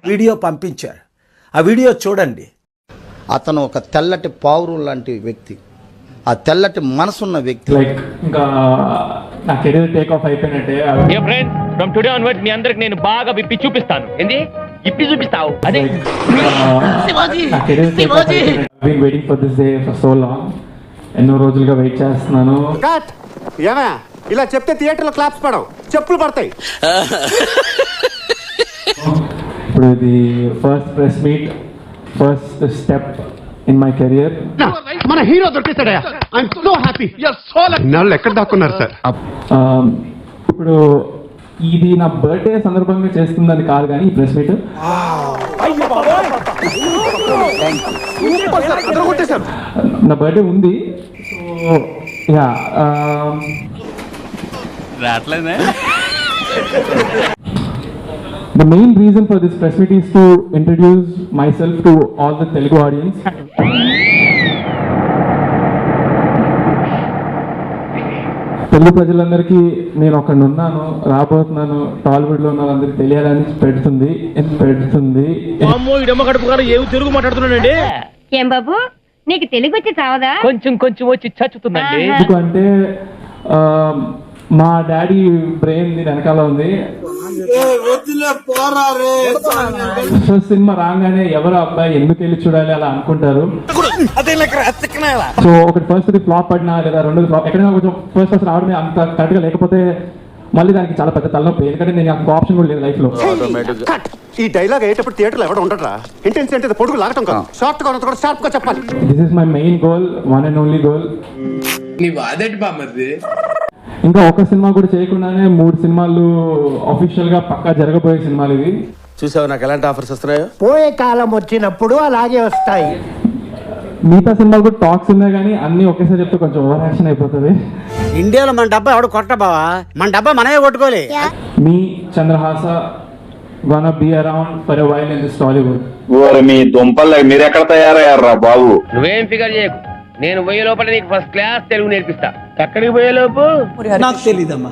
Video పంపించారు. ఆ video చూడండి. అతను ఒక తెల్లటి పావురు లాంటి వ్యక్తి, ఆ తెల్లటి మనసున్న వ్యక్తి. లైక్ ఇంకా నా కెరీర్ టేక్ ఆఫ్ అయిపోయినట్టే. ఫ్రెండ్స్ ఫ్రమ్ టుడే ఆన్వర్డ్స్ మీ అందరికి నేను బాగా విప్పి చూపిస్తాను. ఏంది ఇప్పి చూపిస్తావు? అదే నా కెరీర్ టేక్ ఆఫ్ అయిపోయినట్టే. I been waiting for this day for so long. ఎన్నో రోజులుగా వెయిట్ చేస్తున్నాను. ఏమా ఇలా చెప్తే థియేటర్లో క్లాప్స్ పడవు, చెప్పులు పడతాయి. ఇప్పుడు ఇది first press meet, first step in my career. మన హీరో దొరికేశాడయ్యా. I am so happy. You are so lucky. నాళ్ళు ఎక్కడ దాక్కున్నారు సార్? ఇప్పుడు ఇది నా బర్త్డే సందర్భంగా చేస్తుందని కాదు కానీ ఈ ప్రెస్ మీట్ నా బర్త్డే ఉంది. So yeah the main reason for this press meet is to introduce myself to all the Telugu audience. Telugu ప్రజలందరికీ నేను ఒకడిని ఉన్నాను, రాబోతున్నాను, టాలీవుడ్ లో ఉన్న వాళ్ళందరికీ తెలియాలని పెడుతుంది. ఏం బాబు నీకు తెలుగు వచ్చి చావదా? కొంచెం కొంచెం వచ్చి చచ్చుతుందండి. ఎందుకంటే మా డాడీ బ్రెయిన్ దీని వెనకాల ఉంది. సో సినిమా రాగానే ఎవరు అబ్బాయి ఎందుకు వెళ్ళి చూడాలి అలా అనుకుంటారు. సో ఒకటి ఫస్ట్ ఫ్లాప్ పడినా లేదా రెండోది ఫ్లాప్ ఎక్కడైనా కొంచెం ఫస్ట్ రావడమే అంత కరెక్ట్ గా లేకపోతే మళ్ళీ దానికి చాలా పెద్ద తలనొప్పి. ఎందుకంటే నేను నాకు ఆప్షన్ కూడా లేదు లైఫ్ లో. ఈ డైలాగ్ అయ్యేటప్పుడు థియేటర్లో ఎవడ ఉండరా? ఇంటెన్స్ అంటే పొడుగు లాగటం కాదు, షార్ట్ గా ఉన్నది కూడా షార్ప్ గా చెప్పాలి. This is my main goal, one and only goal. ఇంకా ఒక సినిమా కూడా చేయకుండానే 3 సినిమాలు అఫీషియల్ గా పక్కా జరగబోయే సినిమాలు ఇవి. చూసావు నాకు ఎలాంటి ఆఫర్స్ వస్తున్నాయో? పోయే కాలం వచ్చినప్పుడు అలాగే వస్తాయి. మిగతా సినిమాలు కూడా టాక్స్ ఉన్నాయి కానీ అన్ని ఒకేసారి చెప్తే కొంచెం ఓవర్ యాక్షన్ అయిపోతుంది. ఇండియాలో మన డబ్బా ఎవడు కొట్ట బావా, మన డబ్బా మనమే కొట్టుకోలే. మీ Chandrahasa gonna be around for a while in this Tollywood. మీ దుంపలు మీరు ఎక్కడ తయారయ్యారా బాబు? నువ్వేం ఫిగర్ చేయకు, నేను పోయే లోపల నీకు ఫస్ట్ క్లాస్ తెలుగు నేర్పిస్తా. ఎక్కడికి పోయే లోపు నాకు తెలీదమ్మా.